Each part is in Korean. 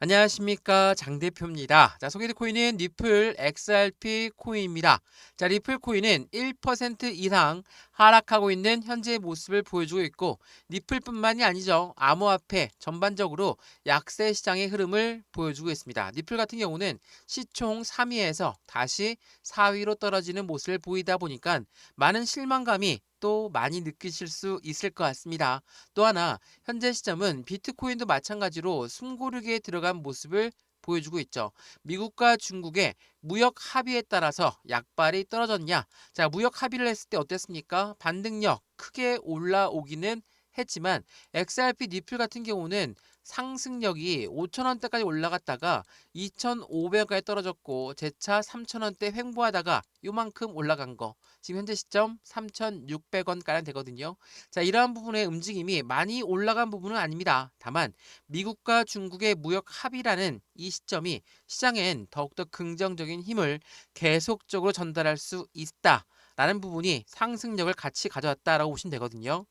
안녕하십니까, 장 대표입니다. 자, 소개될 코인은 리플 XRP 코인입니다. 자, 리플 코인은 1% 이상 하락하고 있는 현재의 모습을 보여주고 있고, 리플뿐만이 아니죠. 암호화폐 전반적으로 약세 시장의 흐름을 보여주고 있습니다. 리플 같은 경우는 시총 3위에서 다시 4위로 떨어지는 모습을 보이다 보니까 많은 실망감이 또 많이 느끼실 수 있을 것 같습니다. 또 하나, 현재 시점은 비트코인도 마찬가지로 숨고르기에 들어간 모습을 보여주고 있죠. 미국과 중국의 무역 합의에 따라서 약발이 떨어졌냐? 자, 무역 합의를 했을 때 어땠습니까? 반등력 크게 올라오기는 했지만 XRP 니플 같은 경우는 상승력이 5,000원대까지 올라갔다가 2,500원까지 떨어졌고 재차 3,000원대 횡보하다가 요만큼 올라간 거. 지금 현재 시점 3,600원가량 되거든요. 자, 이러한 부분의 움직임이 많이 올라간 부분은 아닙니다. 다만 미국과 중국의 무역 합의라는 이 시점이 시장엔 더욱더 긍정적인 힘을 계속적으로 전달할 수 있다라는 부분이 상승력을 같이 가져왔다라고 보시면 되거든요.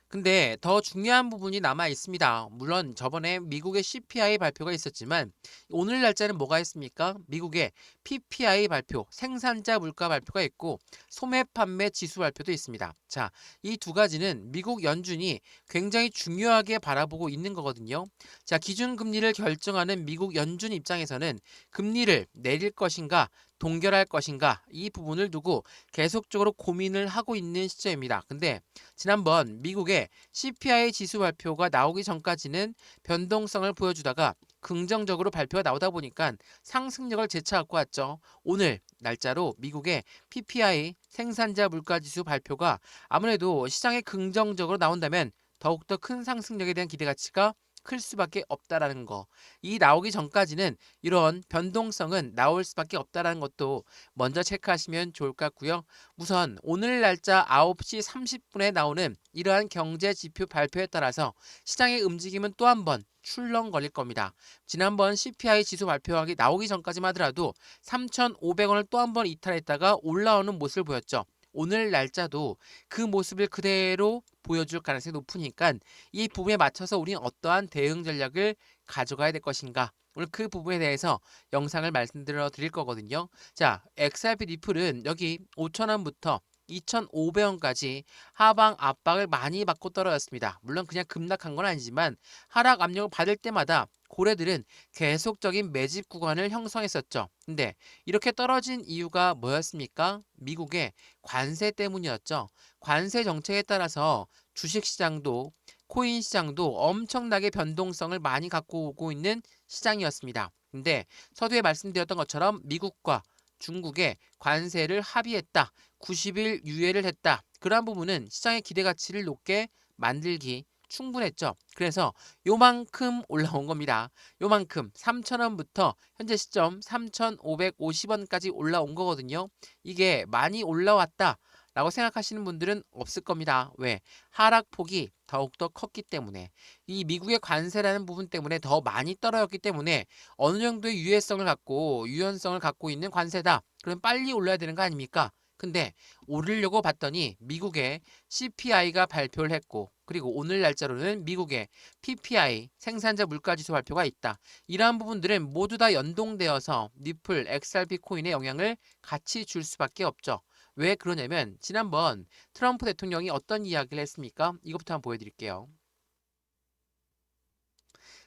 근데 더 중요한 부분이 남아 있습니다. 물론 저번에 미국의 CPI 발표가 있었지만 오늘 날짜는 뭐가 있습니까? 미국의 PPI 발표, 생산자 물가 발표가 있고 소매 판매 지수 발표도 있습니다. 자, 이 두 가지는 미국 연준이 굉장히 중요하게 바라보고 있는 거거든요. 자, 기준금리를 결정하는 미국 연준 입장에서는 금리를 내릴 것인가 동결할 것인가 이 부분을 두고 계속적으로 고민을 하고 있는 시점입니다. 근데 지난번 미국의 CPI 지수 발표가 나오기 전까지는 변동성을 보여주다가 긍정적으로 발표가 나오다 보니까 상승력을 재차 갖고 왔죠. 오늘 날짜로 미국의 PPI 생산자 물가지수 발표가 아무래도 시장에 긍정적으로 나온다면 더욱더 큰 상승력에 대한 기대 가치가 클 수밖에 없다라는 거. 이 나오기 전까지는 이런 변동성은 나올 수밖에 없다라는 것도 먼저 체크하시면 좋을 것 같고요. 우선 오늘 날짜 9시 30분에 나오는 이러한 경제 지표 발표에 따라서 시장의 움직임은 또 한 번 출렁거릴 겁니다. 지난번 CPI 지수 발표하기 나오기 전까지만 하더라도 3,500원을 또 한 번 이탈했다가 올라오는 모습을 보였죠. 오늘 날짜도 그 모습을 그대로 보여줄 가능성이 높으니까 이 부분에 맞춰서 우리는 어떠한 대응 전략을 가져가야 될 것인가. 오늘 그 부분에 대해서 영상을 말씀드려 드릴 거거든요. 자, XRP 리플은 여기 5,000원부터 2,500원까지 하방 압박을 많이 받고 떨어졌습니다. 물론 그냥 급락한 건 아니지만 하락 압력을 받을 때마다 고래들은 계속적인 매집 구간을 형성했었죠. 근데 이렇게 떨어진 이유가 뭐였습니까? 미국의 관세 때문이었죠. 관세 정책에 따라서 주식시장도 코인 시장도 엄청나게 변동성을 많이 갖고 오고 있는 시장이었습니다. 근데 서두에 말씀드렸던 것처럼 미국과 중국의 관세를 합의했다. 90일 유예를 했다. 그러한 부분은 시장의 기대 가치를 높게 만들기 충분했죠. 그래서 요만큼 올라온 겁니다. 요만큼 3,000원부터 현재 시점 3,550원까지 올라온 거거든요. 이게 많이 올라왔다. 라고 생각하시는 분들은 없을 겁니다. 왜? 하락폭이 더욱더 컸기 때문에 이 미국의 관세라는 부분 때문에 더 많이 떨어졌기 때문에 어느 정도의 유해성을 갖고 유연성을 갖고 있는 관세다. 그럼 빨리 올라야 되는 거 아닙니까? 근데 오르려고 봤더니 미국의 CPI가 발표를 했고 그리고 오늘 날짜로는 미국의 PPI 생산자 물가지수 발표가 있다. 이러한 부분들은 모두 다 연동되어서 리플 XRP 코인에 영향을 같이 줄 수밖에 없죠. 왜 그러냐면 지난번 트럼프 대통령이 어떤 이야기를 했습니까? 이것부터 한번 보여드릴게요.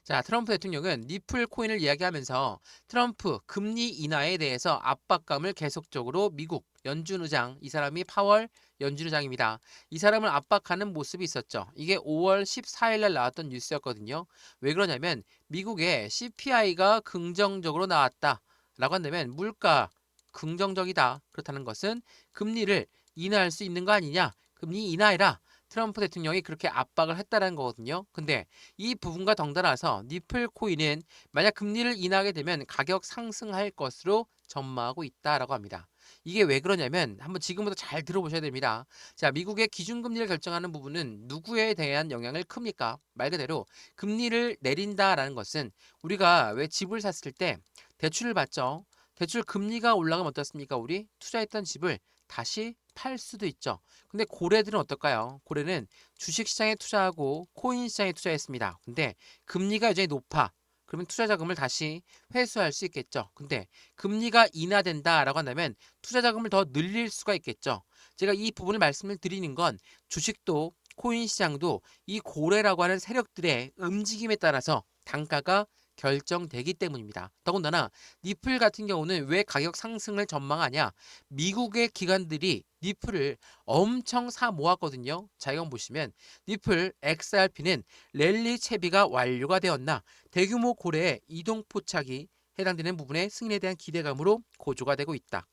자, 트럼프 대통령은 리플 코인을 이야기하면서 트럼프 금리 인하에 대해서 압박감을 계속적으로 미국 연준 의장, 이 사람이 파월 연준 의장입니다. 이 사람을 압박하는 모습이 있었죠. 이게 5월 14일 날 나왔던 뉴스였거든요. 왜 그러냐면 미국의 CPI가 긍정적으로 나왔다. 라고 한다면 물가 긍정적이다. 그렇다는 것은 금리를 인하할 수 있는 거 아니냐? 금리 인하해라. 트럼프 대통령이 그렇게 압박을 했다는 거거든요. 근데 이 부분과 덩달아서 니플 코인은 만약 금리를 인하하게 되면 가격 상승할 것으로 전망하고 있다라고 합니다. 이게 왜 그러냐면 한번 지금부터 잘 들어보셔야 됩니다. 자, 미국의 기준금리를 결정하는 부분은 누구에 대한 영향을 큽니까? 말 그대로 금리를 내린다라는 것은 우리가 왜 집을 샀을 때 대출을 받죠. 대출 금리가 올라가면 어떻습니까? 우리 투자했던 집을 다시 팔 수도 있죠. 근데 고래들은 어떨까요? 고래는 주식시장에 투자하고 코인 시장에 투자했습니다. 근데 금리가 여전히 높아. 그러면 투자 자금을 다시 회수할 수 있겠죠. 근데 금리가 인하된다라고 한다면 투자 자금을 더 늘릴 수가 있겠죠. 제가 이 부분을 말씀을 드리는 건 주식도 코인 시장도 이 고래라고 하는 세력들의 움직임에 따라서 단가가 결정되기 때문입니다. 더군다나 니플 같은 경우는 왜 가격 상승을 전망하냐? 미국의 기관들이 니플을 엄청 사 모았거든요. 자, 이건 보시면 니플 XRP는 랠리 채비가 완료가 되었나 대규모 고래의 이동 포착이 해당되는 부분의 승인에 대한 기대감으로 고조가 되고 있다.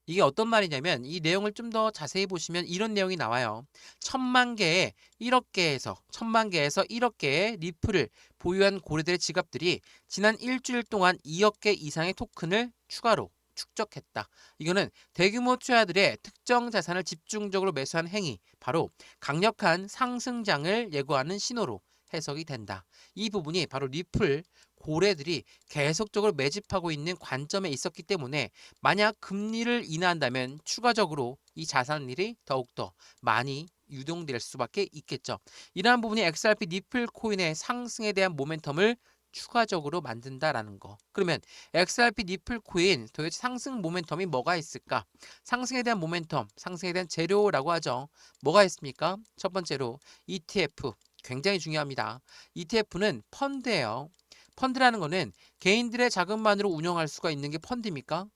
이게 어떤 말이냐면 이 내용을 좀 더 자세히 보시면 이런 내용이 나와요. 1000만 개의 1억 개에서 1억 개의 리플을 보유한 고래들의 지갑들이 지난 일주일 동안 2억 개 이상의 토큰을 추가로 축적했다. 이거는 대규모 투자들의 특정 자산을 집중적으로 매수한 행위, 바로 강력한 상승장을 예고하는 신호로 해석이 된다. 이 부분이 바로 리플 고래들이 계속적으로 매집하고 있는 관점에 있었기 때문에 만약 금리를 인하한다면 추가적으로 이 자산들이 더욱더 많이 유동될 수밖에 있겠죠. 이러한 부분이 XRP 니플 코인의 상승에 대한 모멘텀을 추가적으로 만든다라는 거. 그러면 XRP 니플 코인 도대체 상승 모멘텀이 뭐가 있을까? 상승에 대한 모멘텀, 상승에 대한 재료라고 하죠. 뭐가 있습니까? 첫 번째로 ETF. 굉장히 중요합니다. ETF는 펀드예요. 펀드라는 거는 개인들의 자금만으로 운영할 수가 있는 게 펀드입니까?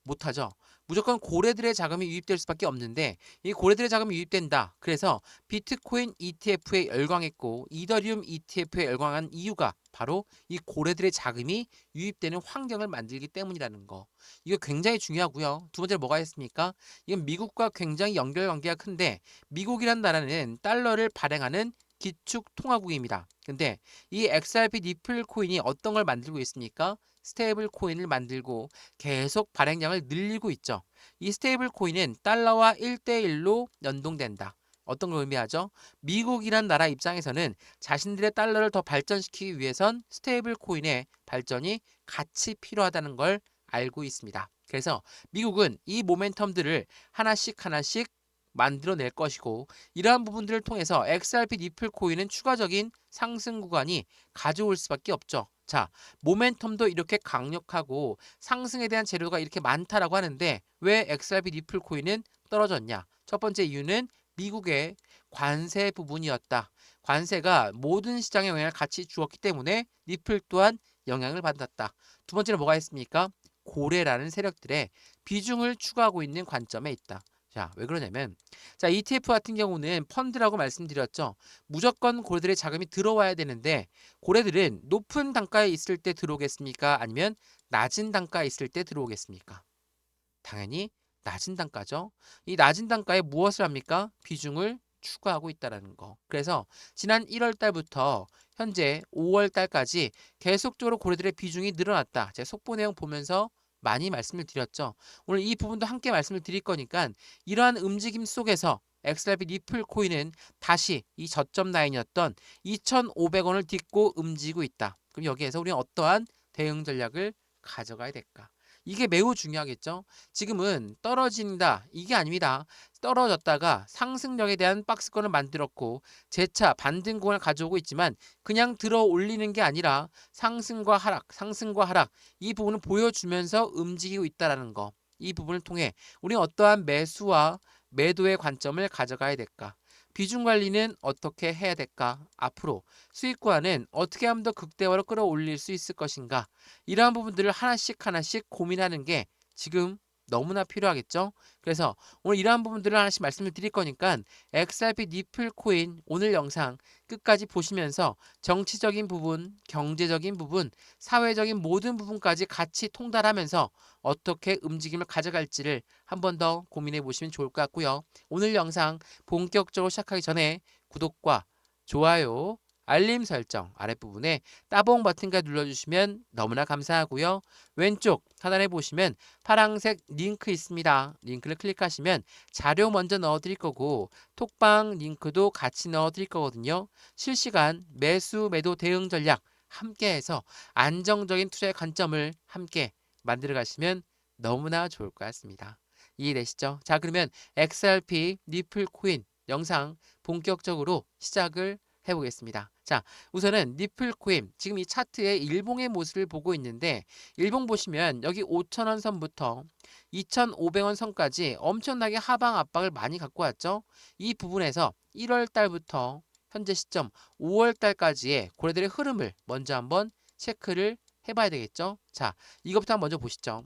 못하죠. 무조건 고래들의 자금이 유입될 수밖에 없는데 이 고래들의 자금이 유입된다. 그래서 비트코인 ETF에 열광했고 이더리움 ETF에 열광한 이유가 바로 이 고래들의 자금이 유입되는 환경을 만들기 때문이라는 거. 이거 굉장히 중요하고요. 두 번째로 뭐가 있습니까? 이건 미국과 굉장히 연결관계가 큰데 미국이란 나라는 달러를 발행하는 기축 통화국입니다. 근데 이 XRP 니플 코인이 어떤 걸 만들고 있습니까? 스테이블 코인을 만들고 계속 발행량을 늘리고 있죠. 이 스테이블 코인은 달러와 1대1로 연동된다. 어떤 걸 의미하죠? 미국이란 나라 입장에서는 자신들의 달러를 더 발전시키기 위해선 스테이블 코인의 발전이 같이 필요하다는 걸 알고 있습니다. 그래서 미국은 이 모멘텀들을 하나씩 하나씩 만들어낼 것이고 이러한 부분들을 통해서 XRP 니플 코인은 추가적인 상승 구간이 가져올 수밖에 없죠. 자, 모멘텀도 이렇게 강력하고 상승에 대한 재료가 이렇게 많다라고 하는데 왜 XRP 니플 코인은 떨어졌냐? 첫 번째 이유는 미국의 관세 부분이었다. 관세가 모든 시장에 영향을 같이 주었기 때문에 니플 또한 영향을 받았다. 두 번째는 뭐가 있습니까? 고래라는 세력들의 비중을 추가하고 있는 관점에 있다. 자, 왜 그러냐면 자, ETF 같은 경우는 펀드라고 말씀드렸죠. 무조건 고래들의 자금이 들어와야 되는데 고래들은 높은 단가에 있을 때 들어오겠습니까? 아니면 낮은 단가에 있을 때 들어오겠습니까? 당연히 낮은 단가죠. 이 낮은 단가에 무엇을 합니까? 비중을 추가하고 있다는 거. 그래서 지난 1월 달부터 현재 5월 달까지 계속적으로 고래들의 비중이 늘어났다. 제가 속보 내용 보면서 많이 말씀을 드렸죠. 오늘 이 부분도 함께 말씀을 드릴 거니까 이러한 움직임 속에서 XRP 리플 코인은 다시 이 저점 라인이었던 2,500원을 딛고 움직이고 있다. 그럼 여기에서 우리는 어떠한 대응 전략을 가져가야 될까? 이게 매우 중요하겠죠. 지금은 떨어진다 이게 아닙니다. 떨어졌다가 상승력에 대한 박스권을 만들었고 재차 반등 구간을 가져오고 있지만 그냥 들어 올리는 게 아니라 상승과 하락 이 부분을 보여주면서 움직이고 있다라는 거. 이 부분을 통해 우리는 어떠한 매수와 매도의 관점을 가져가야 될까? 비중 관리는 어떻게 해야 될까? 앞으로 수익과는 어떻게 하면 더 극대화로 끌어올릴 수 있을 것인가? 이러한 부분들을 하나씩 하나씩 고민하는 게 지금 너무나 필요하겠죠? 그래서 오늘 이러한 부분들을 하나씩 말씀을 드릴 거니까 XRP 니플 코인 오늘 영상 끝까지 보시면서 정치적인 부분, 경제적인 부분, 사회적인 모든 부분까지 같이 통달하면서 어떻게 움직임을 가져갈지를 한 번 더 고민해 보시면 좋을 것 같고요. 오늘 영상 본격적으로 시작하기 전에 구독과 좋아요, 알림 설정 아랫부분에 따봉 버튼까지 눌러주시면 너무나 감사하고요. 왼쪽 하단에 보시면 파란색 링크 있습니다. 링크를 클릭하시면 자료 먼저 넣어드릴 거고 톡방 링크도 같이 넣어드릴 거거든요. 실시간 매수 매도 대응 전략 함께해서 안정적인 투자의 관점을 함께 만들어 가시면 너무나 좋을 것 같습니다. 이해되시죠? 자, 그러면 XRP 니플 코인 영상 본격적으로 시작을 해보겠습니다. 자, 우선은 니플 코인 지금 이 차트의 일봉의 모습을 보고 있는데 일봉 보시면 여기 5,000원 선부터 2,500원 선까지 엄청나게 하방 압박을 많이 갖고 왔죠. 이 부분에서 1월 달부터 현재 시점 5월 달까지의 고래들의 흐름을 먼저 한번 체크를 해봐야 되겠죠. 자, 이것부터 한번 먼저 보시죠.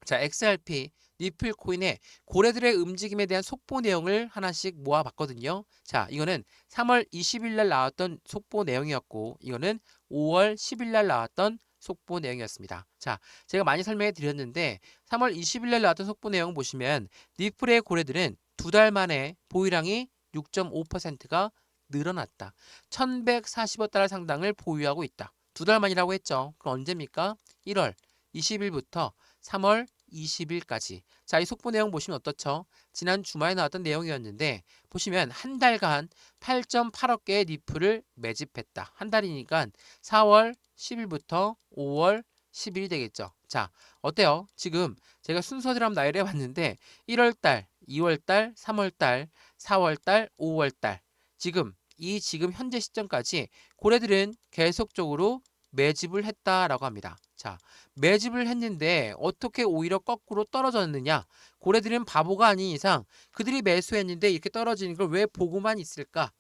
자, XRP 니플 코인의 고래들의 움직임에 대한 속보 내용을 하나씩 모아봤거든요. 자, 이거는 3월 20일 날 나왔던 속보 내용이었고 이거는 5월 10일 날 나왔던 속보 내용이었습니다. 자, 제가 많이 설명해 드렸는데 3월 20일 날 나왔던 속보 내용 보시면 니플의 고래들은 두 달 만에 보유량이 6.5%가 늘어났다. 1140억 달러 상당을 보유하고 있다. 두 달 만이라고 했죠. 그럼 언제입니까? 1월 20일부터 3월 20일까지. 자, 이 속보 내용 보시면 어떻죠? 지난 주말에 나왔던 내용이었는데 보시면 한 달간 8.8억 개의 니플을 매집했다. 한 달이니까 4월 10일부터 5월 10일이 되겠죠. 자, 어때요? 지금 제가 순서대로 한번 나열해 봤는데 1월 달, 2월 달, 3월 달, 4월 달, 5월 달. 지금 현재 시점까지 고래들은 계속적으로 매집을 했다라고 합니다. 자, 매집을 했는데 어떻게 오히려 거꾸로 떨어졌느냐? 고래들은 바보가 아닌 이상 그들이 매수했는데 이렇게 떨어지는 걸 왜 보고만 있을까?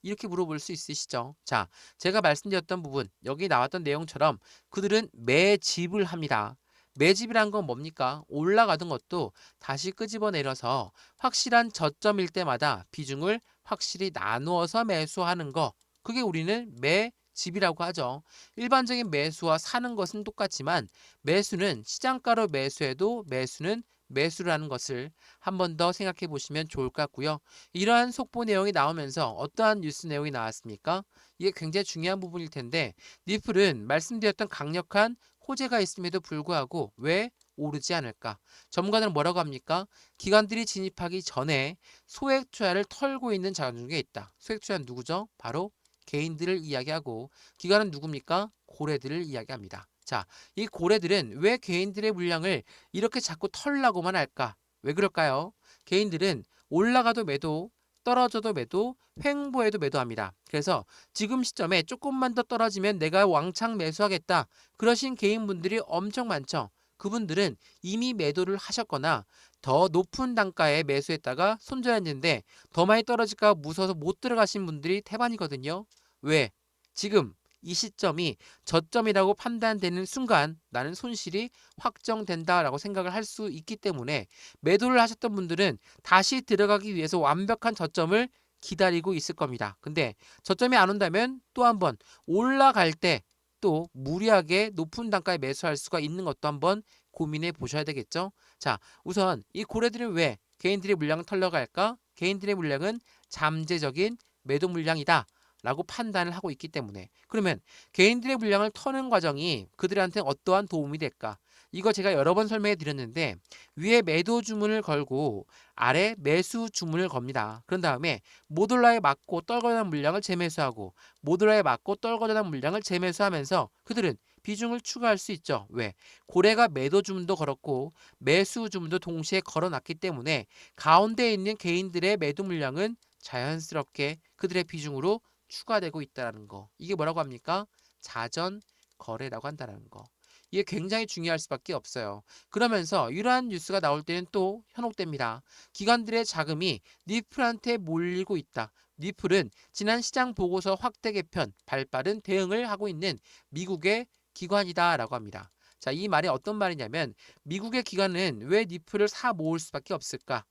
이렇게 물어볼 수 있으시죠? 자, 제가 말씀드렸던 부분, 여기 나왔던 내용처럼 그들은 매집을 합니다. 매집이란 건 뭡니까? 올라가던 것도 다시 끄집어내려서 확실한 저점일 때마다 비중을 확실히 나누어서 매수하는 거. 그게 우리는 매집이라고 하죠. 일반적인 매수와 사는 것은 똑같지만 매수는 시장가로 매수해도 매수는 매수라는 것을 한 번 더 생각해 보시면 좋을 것 같고요. 이러한 속보 내용이 나오면서 어떠한 뉴스 내용이 나왔습니까? 이게 굉장히 중요한 부분일 텐데 니플은 말씀드렸던 강력한 호재가 있음에도 불구하고 왜 오르지 않을까? 전문가들은 뭐라고 합니까? 기관들이 진입하기 전에 소액 투자를 털고 있는 자원 중에 있다. 소액 투자는 누구죠? 바로 개인들을 이야기하고 기관은 누굽니까? 고래들을 이야기합니다. 자, 이 고래들은 왜 개인들의 물량을 이렇게 자꾸 털라고만 할까? 왜 그럴까요? 개인들은 올라가도 매도, 떨어져도 매도, 횡보해도 매도합니다. 그래서 지금 시점에 조금만 더 떨어지면 내가 왕창 매수하겠다. 그러신 개인분들이 엄청 많죠. 그분들은 이미 매도를 하셨거나 더 높은 단가에 매수했다가 손절했는데 더 많이 떨어질까 무서워서 못 들어가신 분들이 태반이거든요. 왜? 지금 이 시점이 저점이라고 판단되는 순간 나는 손실이 확정된다라고 생각을 할 수 있기 때문에 매도를 하셨던 분들은 다시 들어가기 위해서 완벽한 저점을 기다리고 있을 겁니다. 근데 저점이 안 온다면 또 한번 올라갈 때 또 무리하게 높은 단가에 매수할 수가 있는 것도 한번 고민해 보셔야 되겠죠. 자, 우선 이 고래들은 왜 개인들의 물량을 털러 갈까? 개인들의 물량은 잠재적인 매도 물량이다. 라고 판단을 하고 있기 때문에 그러면 개인들의 물량을 터는 과정이 그들한테 어떠한 도움이 될까? 이거 제가 여러 번 설명해 드렸는데 위에 매도 주문을 걸고 아래 매수 주문을 겁니다. 그런 다음에 모돌라에 맞고 떨궈진 물량을 재매수하고 모돌라에 맞고 떨궈진 물량을 재매수하면서 그들은 비중을 추가할 수 있죠. 왜? 고래가 매도 주문도 걸었고 매수 주문도 동시에 걸어놨기 때문에 가운데에 있는 개인들의 매도 물량은 자연스럽게 그들의 비중으로 추가되고 있다는 거. 이게 뭐라고 합니까? 자전 거래라고 한다는 거. 이게 굉장히 중요할 수밖에 없어요. 그러면서 이러한 뉴스가 나올 때는 또 현혹됩니다. 기관들의 자금이 니플한테 몰리고 있다. 니플은 지난 시장 보고서 확대 개편, 발빠른 대응을 하고 있는 미국의 기관이다라고 합니다. 자, 이 말이 어떤 말이냐면 미국의 기관은 왜 니플을 사 모을 수밖에 없을까?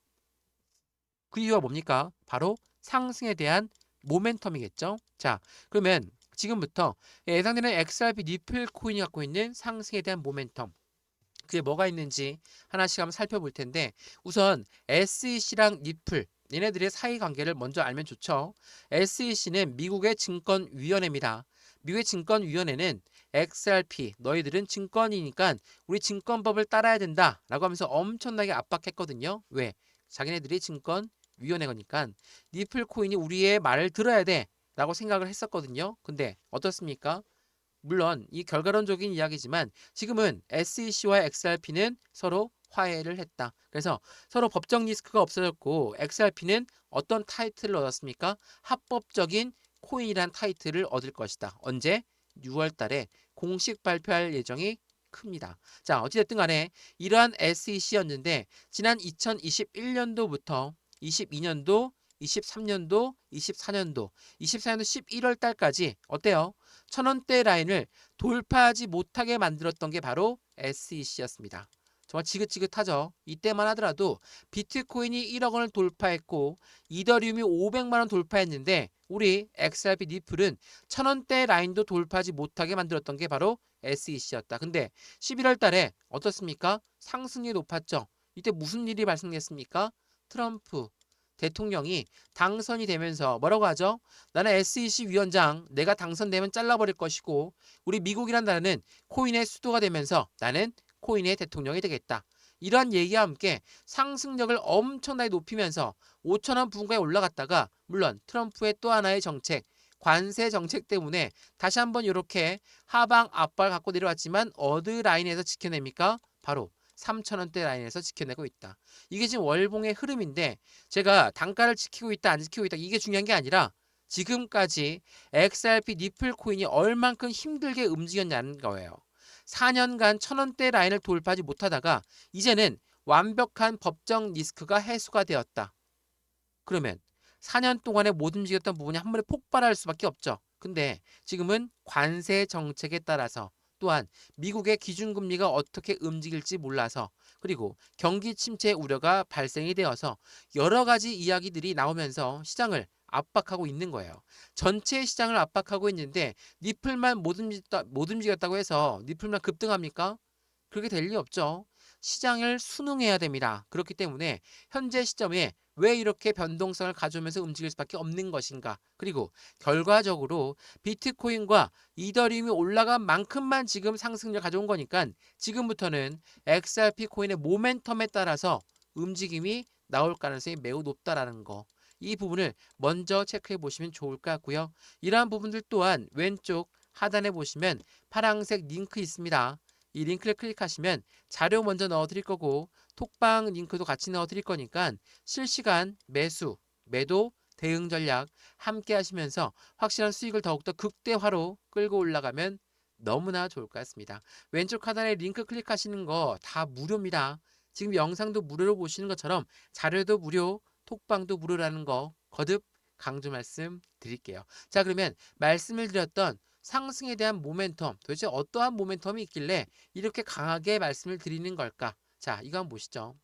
그 이유가 뭡니까? 바로 상승에 대한 모멘텀이겠죠. 자, 그러면 지금부터 예상되는 XRP 니플 코인이 갖고 있는 상승에 대한 모멘텀. 그게 뭐가 있는지 하나씩 한번 살펴볼 텐데 우선 SEC랑 니플 얘네들의 사이 관계를 먼저 알면 좋죠. SEC는 미국의 증권위원회입니다. 미국의 증권위원회는 XRP 너희들은 증권이니까 우리 증권법을 따라야 된다라고 하면서 엄청나게 압박했거든요. 왜? 자기네들이 증권위원회니까 니플 코인이 우리의 말을 들어야 돼 라고 생각을 했었거든요. 근데 어떻습니까? 물론 이 결과론적인 이야기지만 지금은 SEC와 XRP는 서로 화해를 했다. 그래서 서로 법적 리스크가 없어졌고 XRP는 어떤 타이틀을 얻었습니까? 합법적인 코인이란 타이틀을 얻을 것이다. 언제? 6월 달에 공식 발표할 예정이 큽니다. 자, 어찌됐든 간에 이러한 SEC였는데 지난 2021년도부터 22년도, 23년도, 24년도, 24년도 11월 달까지 어때요? 1,000원대 라인을 돌파하지 못하게 만들었던 게 바로 SEC였습니다. 정말 지긋지긋하죠. 이때만 하더라도 비트코인이 1억 원을 돌파했고 이더리움이 500만 원 돌파했는데 우리 XRP 니플은 1,000원대 라인도 돌파하지 못하게 만들었던 게 바로 SEC였다. 근데 11월 달에 어떻습니까? 상승률이 높았죠. 이때 무슨 일이 발생했습니까? 트럼프 대통령이 당선이 되면서 뭐라고 하죠? 나는 SEC 위원장, 내가 당선되면 잘라버릴 것이고 우리 미국이란 나라는 코인의 수도가 되면서 나는 코인의 대통령이 되겠다. 이러한 얘기와 함께 상승력을 엄청나게 높이면서 5천원 부근까지 올라갔다가 물론 트럼프의 또 하나의 정책, 관세 정책 때문에 다시 한번 이렇게 하방 압박을 갖고 내려왔지만 어느 라인에서 지켜냅니까? 바로 3,000원대 라인에서 지켜내고 있다. 이게 지금 월봉의 흐름인데 제가 단가를 지키고 있다 안 지키고 있다 이게 중요한 게 아니라 지금까지 XRP 니플 코인이 얼만큼 힘들게 움직였냐는 거예요. 4년간 1,000원대 라인을 돌파하지 못하다가 이제는 완벽한 법정 리스크가 해소가 되었다. 그러면 4년 동안에 못 움직였던 부분이 한 번에 폭발할 수밖에 없죠. 근데 지금은 관세 정책에 따라서 또한 미국의 기준금리가 어떻게 움직일지 몰라서 그리고 경기 침체 우려가 발생이 되어서 여러 가지 이야기들이 나오면서 시장을 압박하고 있는 거예요. 전체 시장을 압박하고 있는데 니플만 못 움직였다고 해서 니플만 급등합니까? 그렇게 될 리 없죠. 시장을 순응해야 됩니다. 그렇기 때문에 현재 시점에 왜 이렇게 변동성을 가져오면서 움직일 수밖에 없는 것인가? 그리고 결과적으로 비트코인과 이더리움이 올라간 만큼만 지금 상승률 가져온 거니까 지금부터는 XRP 코인의 모멘텀에 따라서 움직임이 나올 가능성이 매우 높다라는 거. 이 부분을 먼저 체크해 보시면 좋을 것 같고요. 이러한 부분들 또한 왼쪽 하단에 보시면 파란색 링크 있습니다. 이 링크를 클릭하시면 자료 먼저 넣어 드릴 거고 톡방 링크도 같이 넣어 드릴 거니까 실시간 매수, 매도, 대응 전략 함께 하시면서 확실한 수익을 더욱더 극대화로 끌고 올라가면 너무나 좋을 것 같습니다. 왼쪽 하단에 링크 클릭하시는 거 다 무료입니다. 지금 영상도 무료로 보시는 것처럼 자료도 무료, 톡방도 무료라는 거 거듭 강조 말씀 드릴게요. 자, 그러면 말씀을 드렸던 상승에 대한 모멘텀, 도대체 어떠한 모멘텀이 있길래 이렇게 강하게 말씀을 드리는 걸까? 자, 이거 한번 보시죠.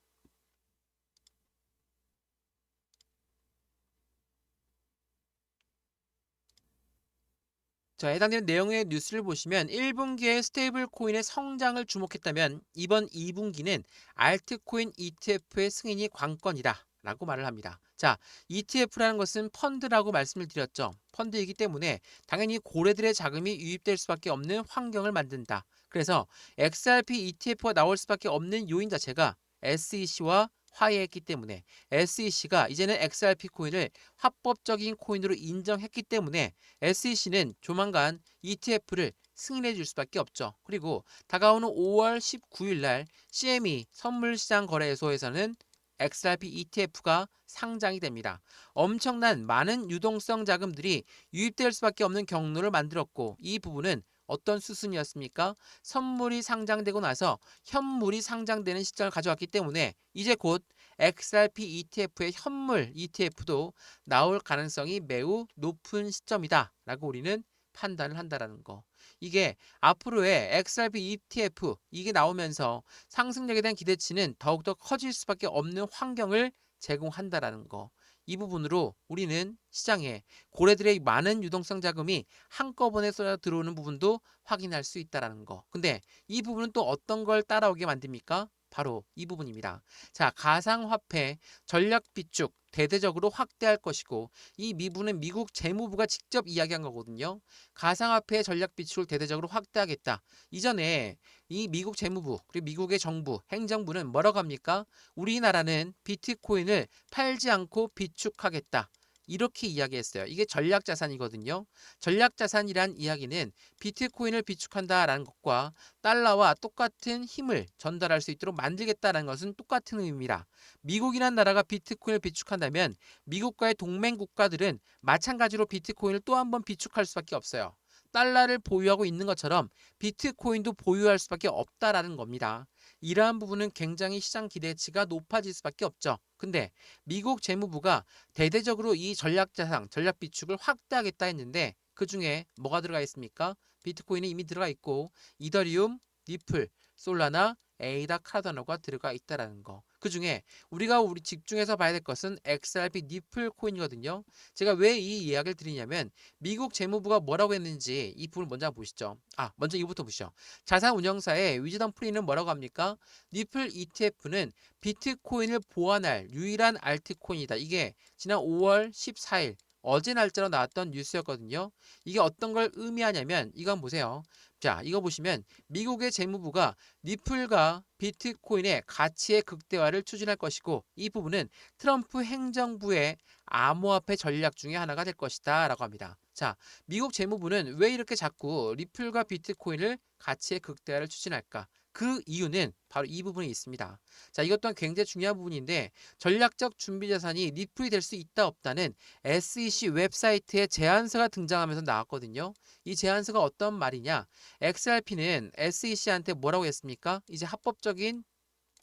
자, 해당되는 내용의 뉴스를 보시면 1분기에 스테이블 코인의 성장을 주목했다면 이번 2분기는 알트코인 ETF의 승인이 관건이다 라고 말을 합니다. 자, ETF라는 것은 펀드라고 말씀을 드렸죠. 펀드이기 때문에 당연히 고래들의 자금이 유입될 수밖에 없는 환경을 만든다. 그래서 XRP ETF가 나올 수밖에 없는 요인 자체가 SEC와 화해했기 때문에 SEC가 이제는 XRP 코인을 합법적인 코인으로 인정했기 때문에 SEC는 조만간 ETF를 승인해 줄 수밖에 없죠. 그리고 다가오는 5월 19일 날 CME 선물시장 거래소에서는 XRP ETF가 상장이 됩니다. 엄청난 많은 유동성 자금들이 유입될 수밖에 없는 경로를 만들었고 이 부분은 어떤 수순이었습니까? 선물이 상장되고 나서 현물이 상장되는 시점을 가져왔기 때문에 이제 곧 XRP ETF의 현물 ETF도 나올 가능성이 매우 높은 시점이다 라고 우리는 판단을 한다라는 거. 이게 앞으로의 XRP ETF 이게 나오면서 상승력에 대한 기대치는 더욱더 커질 수밖에 없는 환경을 제공한다라는 거. 이 부분으로 우리는 시장에 고래들의 많은 유동성 자금이 한꺼번에 쏟아 들어오는 부분도 확인할 수 있다라는 거. 근데 이 부분은 또 어떤 걸 따라오게 만듭니까? 바로 이 부분입니다. 자, 가상화폐 전략 비축 대대적으로 확대할 것이고 이 미분은 미국 재무부가 직접 이야기한 거거든요. 가상화폐 전략 비축을 대대적으로 확대하겠다. 이전에 이 미국 재무부 그리고 미국의 정부 행정부는 뭐라고 합니까? 우리나라는 비트코인을 팔지 않고 비축하겠다. 이렇게 이야기했어요. 이게 전략자산이거든요. 전략자산이란 이야기는 비트코인을 비축한다라는 것과 달러와 똑같은 힘을 전달할 수 있도록 만들겠다라는 것은 똑같은 의미입니다. 미국이란 나라가 비트코인을 비축한다면 미국과의 동맹 국가들은 마찬가지로 비트코인을 또 한 번 비축할 수밖에 없어요. 달러를 보유하고 있는 것처럼 비트코인도 보유할 수밖에 없다라는 겁니다. 이러한 부분은 굉장히 시장 기대치가 높아질 수밖에 없죠. 근데 미국 재무부가 대대적으로 이 전략자산, 전략 비축을 확대하겠다 했는데 그 중에 뭐가 들어가 있습니까? 비트코인은 이미 들어가 있고 이더리움, 리플, 솔라나, 에이다, 카르다노가 들어가 있다라는 거. 그 중에 우리가 집중해서 봐야 될 것은 XRP 니플 코인이거든요. 제가 왜 이 이야기를 드리냐면 미국 재무부가 뭐라고 했는지 이 부분을 먼저 보시죠. 먼저 이거부터 보시죠. 자산운용사의 위즈덤 프리는 뭐라고 합니까? 니플 ETF는 비트코인을 보완할 유일한 알트코인이다. 이게 지난 5월 14일 어제 날짜로 나왔던 뉴스였거든요. 이게 어떤 걸 의미하냐면 이거 한번 보세요. 자, 이거 보시면 미국의 재무부가 니플과 비트코인의 가치의 극대화를 추진할 것이고 이 부분은 트럼프 행정부의 암호화폐 전략 중에 하나가 될 것이다 라고 합니다. 자, 미국 재무부는 왜 이렇게 자꾸 리플과 비트코인을 가치의 극대화를 추진할까? 그 이유는 바로 이 부분에 있습니다. 자, 이것 또한 굉장히 중요한 부분인데 전략적 준비 자산이 리플이 될 수 있다 없다는 SEC 웹사이트에 제안서가 등장하면서 나왔거든요. 이 제안서가 어떤 말이냐? XRP는 SEC한테 뭐라고 했습니까? 이제 합법적인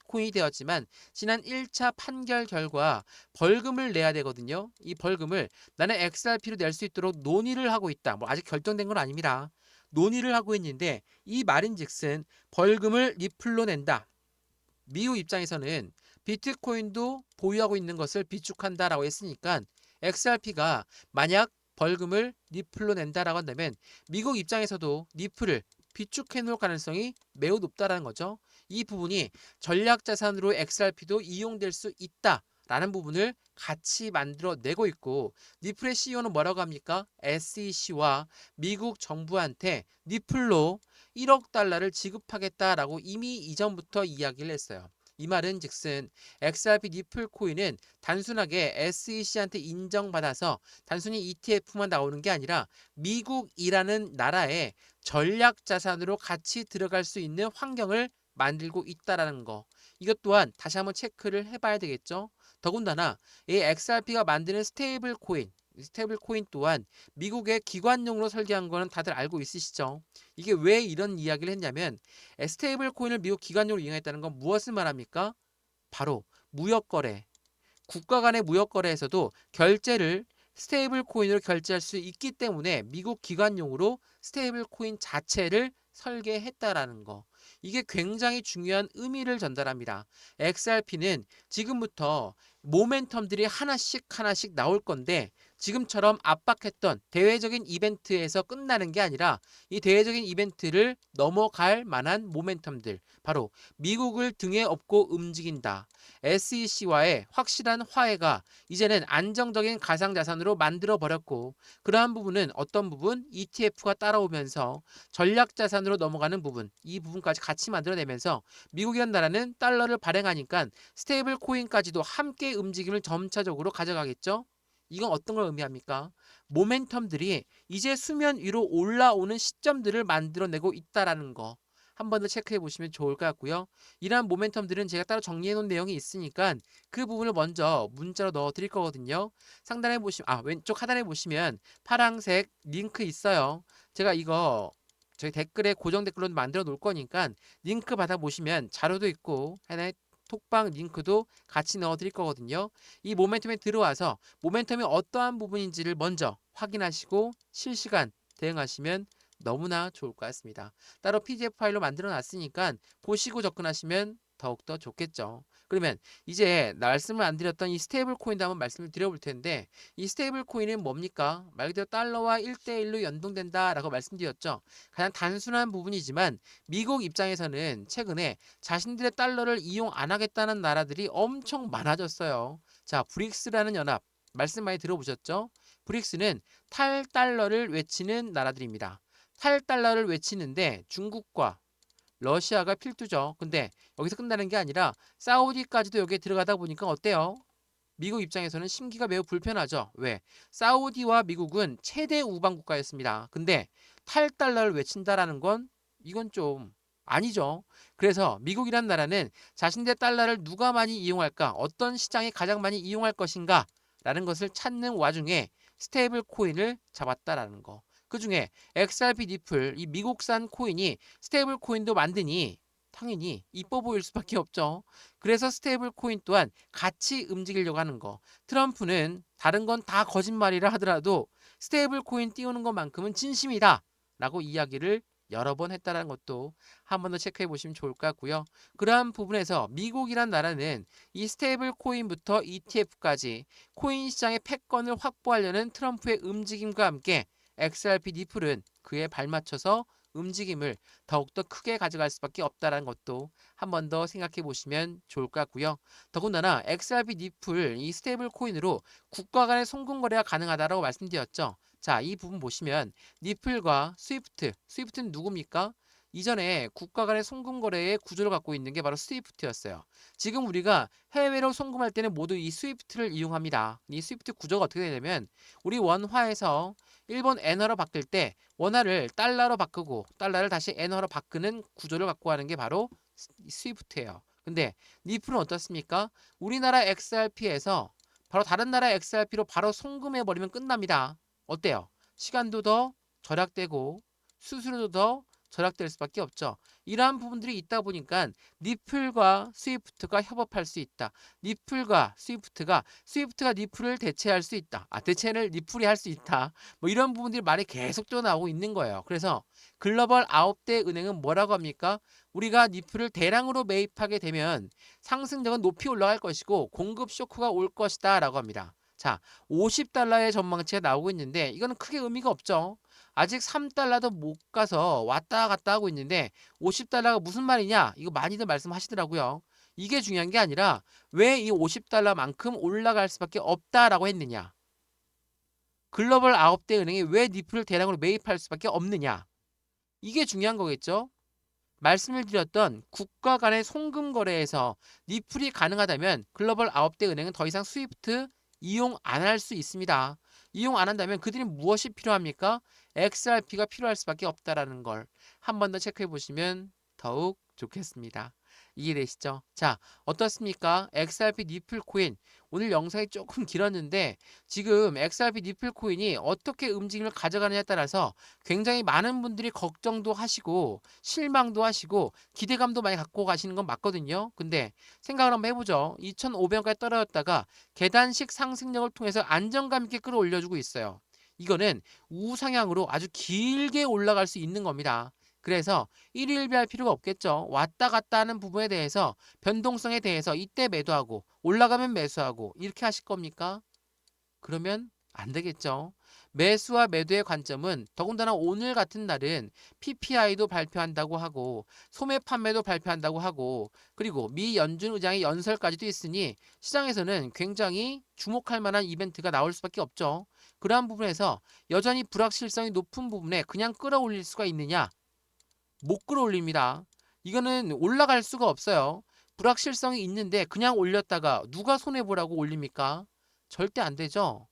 코인이 되었지만 지난 1차 판결 결과 벌금을 내야 되거든요. 이 벌금을 나는 XRP로 낼 수 있도록 논의를 하고 있다. 뭐 아직 결정된 건 아닙니다. 논의를 하고 있는데 이 말인즉슨 벌금을 리플로 낸다. 미국 입장에서는 비트코인도 보유하고 있는 것을 비축한다라고 했으니까 XRP가 만약 벌금을 리플로 낸다라고 한다면 미국 입장에서도 리플을 비축해 놓을 가능성이 매우 높다라는 거죠. 이 부분이 전략 자산으로 XRP도 이용될 수 있다라는 부분을 같이 만들어내고 있고 리플의 CEO는 뭐라고 합니까? SEC와 미국 정부한테 리플로 1억 달러를 지급하겠다라고 이미 이전부터 이야기를 했어요. 이 말은 즉슨 XRP 니플 코인은 단순하게 SEC한테 인정받아서 단순히 ETF만 나오는 게 아니라 미국이라는 나라의 전략 자산으로 같이 들어갈 수 있는 환경을 만들고 있다라는 거. 이것 또한 다시 한번 체크를 해봐야 되겠죠. 더군다나 이 XRP가 만드는 스테이블 코인 또한 미국의 기관용으로 설계한 거는 다들 알고 있으시죠? 이게 왜 이런 이야기를 했냐면 스테이블 코인을 미국 기관용으로 이용했다는 건 무엇을 말합니까? 바로 무역거래. 국가 간의 무역거래에서도 결제를 스테이블 코인으로 결제할 수 있기 때문에 미국 기관용으로 스테이블 코인 자체를 설계했다라는 거. 이게 굉장히 중요한 의미를 전달합니다. XRP는 지금부터 모멘텀들이 하나씩 나올 건데 지금처럼 압박했던 대외적인 이벤트에서 끝나는 게 아니라 이 대외적인 이벤트를 넘어갈 만한 모멘텀들, 바로 미국을 등에 업고 움직인다. SEC와의 확실한 화해가 이제는 안정적인 가상자산으로 만들어 버렸고 그러한 부분은 어떤 부분? ETF가 따라오면서 전략자산으로 넘어가는 부분, 이 부분까지 같이 만들어내면서 미국이란 나라는 달러를 발행하니까 스테이블 코인까지도 함께 움직임을 점차적으로 가져가겠죠. 이건 어떤 걸 의미합니까? 모멘텀들이 이제 수면 위로 올라오는 시점들을 만들어내고 있다라는 거. 한 번 더 체크해 보시면 좋을 것 같고요. 이러한 모멘텀들은 제가 따로 정리해 놓은 내용이 있으니까 그 부분을 먼저 문자로 넣어 드릴 거거든요. 상단에 보시면 왼쪽 하단에 보시면 파란색 링크 있어요. 제가 이거 저희 댓글에 고정 댓글로 만들어 놓을 거니까 링크 받아 보시면 자료도 있고 하나의 톡방 링크도 같이 넣어 드릴 거거든요. 이 모멘텀에 들어와서 모멘텀이 어떠한 부분인지를 먼저 확인하시고 실시간 대응하시면 너무나 좋을 것 같습니다. 따로 PDF 파일로 만들어 놨으니까 보시고 접근하시면 더욱더 좋겠죠. 그러면 이제 말씀을 안 드렸던 이 스테이블 코인도 한번 말씀을 드려볼 텐데 이 스테이블 코인은 뭡니까? 말 그대로 달러와 1대1로 연동된다라고 말씀드렸죠. 가장 단순한 부분이지만 미국 입장에서는 최근에 자신들의 달러를 이용 안 하겠다는 나라들이 엄청 많아졌어요. 자, 브릭스라는 연합 말씀 많이 들어보셨죠? 브릭스는 탈달러를 외치는 나라들입니다. 탈달러를 외치는데 중국과 러시아가 필두죠. 근데 여기서 끝나는 게 아니라 사우디까지도 여기에 들어가다 보니까 어때요? 미국 입장에서는 심기가 매우 불편하죠. 왜? 사우디와 미국은 최대 우방 국가였습니다. 근데 탈달러를 외친다라는 건 이건 좀 아니죠. 그래서 미국이란 나라는 자신들의 달러를 누가 많이 이용할까? 어떤 시장이 가장 많이 이용할 것인가? 라는 것을 찾는 와중에 스테이블 코인을 잡았다라는 거. 그중에 XRP 니플, 이 미국산 코인이 스테이블 코인도 만드니 당연히 이뻐 보일 수밖에 없죠. 그래서 스테이블 코인 또한 같이 움직이려고 하는 거. 트럼프는 다른 건 다 거짓말이라 하더라도 스테이블 코인 띄우는 것만큼은 진심이다 라고 이야기를 여러 번 했다는 것도 한 번 더 체크해 보시면 좋을 것 같고요. 그러한 부분에서 미국이란 나라는 이 스테이블 코인부터 ETF까지 코인 시장의 패권을 확보하려는 트럼프의 움직임과 함께 XRP 니플은 그에 발맞춰서 움직임을 더욱더 크게 가져갈 수밖에 없다는 것도 한 번 더 생각해 보시면 좋을 것 같고요. 더군다나 XRP 니플 이 스테이블 코인으로 국가 간의 송금 거래가 가능하다고 말씀드렸죠. 자, 이 부분 보시면 니플과 스위프트는 누굽니까? 이전에 국가 간의 송금 거래의 구조를 갖고 있는 게 바로 스위프트였어요. 지금 우리가 해외로 송금할 때는 모두 이 스위프트를 이용합니다. 이 스위프트 구조가 어떻게 되냐면 우리 원화에서 일본 엔화로 바뀔 때 원화를 달러로 바꾸고 달러를 다시 엔화로 바꾸는 구조를 갖고 하는 게 바로 스위프트예요. 근데 니플은 어떻습니까? 우리나라 XRP에서 바로 다른 나라 XRP로 바로 송금해 버리면 끝납니다. 어때요? 시간도 더 절약되고 수수료도 더 절약될 수밖에 없죠. 이러한 부분들이 있다 보니까 니플과 스위프트가 협업할 수 있다. 스위프트가 니플을 대체할 수 있다. 대체를 니플이 할 수 있다. 뭐 이런 부분들이 말이 계속 또 나오고 있는 거예요. 그래서 글로벌 9대 은행은 뭐라고 합니까? 우리가 니플을 대량으로 매입하게 되면 상승력은 높이 올라갈 것이고 공급 쇼크가 올 것이다 라고 합니다. 자, 50달러의 전망치가 나오고 있는데 이거는 크게 의미가 없죠. 아직 3달러도 못 가서 왔다 갔다 하고 있는데 50달러가 무슨 말이냐? 이거 많이들 말씀하시더라고요. 이게 중요한 게 아니라 왜 이 50달러만큼 올라갈 수밖에 없다라고 했느냐? 글로벌 9대 은행이 왜 니플을 대량으로 매입할 수밖에 없느냐? 이게 중요한 거겠죠? 말씀을 드렸던 국가 간의 송금 거래에서 니플이 가능하다면 글로벌 9대 은행은 더 이상 스위프트 이용 안 할 수 있습니다. 이용 안 한다면 그들이 무엇이 필요합니까? XRP가 필요할 수밖에 없다라는 걸 한 번 더 체크해 보시면 더욱 좋겠습니다. 이해되시죠? 자, 어떻습니까? XRP 니플 코인. 오늘 영상이 조금 길었는데 지금 XRP 니플 코인이 어떻게 움직임을 가져가느냐에 따라서 굉장히 많은 분들이 걱정도 하시고 실망도 하시고 기대감도 많이 갖고 가시는 건 맞거든요. 근데 생각을 한번 해보죠. 2,500원까지 떨어졌다가 계단식 상승력을 통해서 안정감 있게 끌어올려주고 있어요. 이거는 우상향으로 아주 길게 올라갈 수 있는 겁니다. 그래서 일일비할 필요가 없겠죠. 왔다 갔다 하는 부분에 대해서 변동성에 대해서 이때 매도하고 올라가면 매수하고 이렇게 하실 겁니까? 그러면 안 되겠죠. 매수와 매도의 관점은 더군다나 오늘 같은 날은 PPI도 발표한다고 하고 소매 판매도 발표한다고 하고 그리고 미 연준 의장의 연설까지도 있으니 시장에서는 굉장히 주목할 만한 이벤트가 나올 수밖에 없죠. 그러한 부분에서 여전히 불확실성이 높은 부분에 그냥 끌어올릴 수가 있느냐? 못 끌어올립니다. 이거는 올라갈 수가 없어요. 불확실성이 있는데 그냥 올렸다가 누가 손해보라고 올립니까? 절대 안 되죠.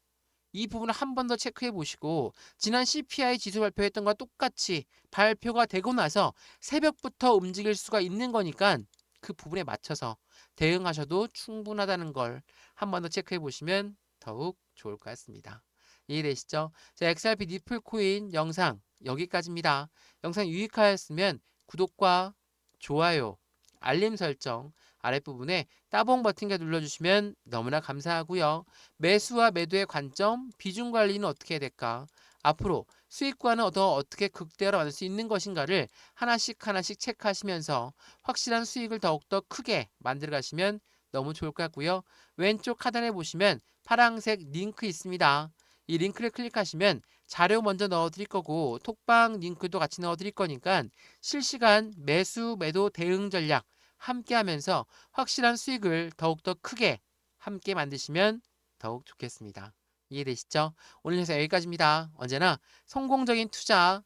이 부분을 한 번 더 체크해 보시고 지난 CPI 지수 발표했던 것과 똑같이 발표가 되고 나서 새벽부터 움직일 수가 있는 거니까 그 부분에 맞춰서 대응하셔도 충분하다는 걸 한 번 더 체크해 보시면 더욱 좋을 것 같습니다. 이해되시죠? 자, XRP 니플 코인 영상 여기까지입니다. 영상 유익하였으면 구독과 좋아요, 알림 설정 아랫부분에 따봉 버튼과 눌러주시면 너무나 감사하고요. 매수와 매도의 관점, 비중 관리는 어떻게 해야 될까? 앞으로 수익과는 더 어떻게 극대화로 만들 수 있는 것인가를 하나씩 하나씩 체크하시면서 확실한 수익을 더욱더 크게 만들어 가시면 너무 좋을 것 같고요. 왼쪽 하단에 보시면 파란색 링크 있습니다. 이 링크를 클릭하시면 자료 먼저 넣어드릴 거고 톡방 링크도 같이 넣어드릴 거니까 실시간 매수 매도 대응 전략 함께 하면서 확실한 수익을 더욱더 크게 함께 만드시면 더욱 좋겠습니다. 이해되시죠? 오늘 영상 여기까지입니다. 언제나 성공적인 투자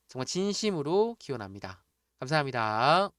정말 진심으로 기원합니다. 감사합니다.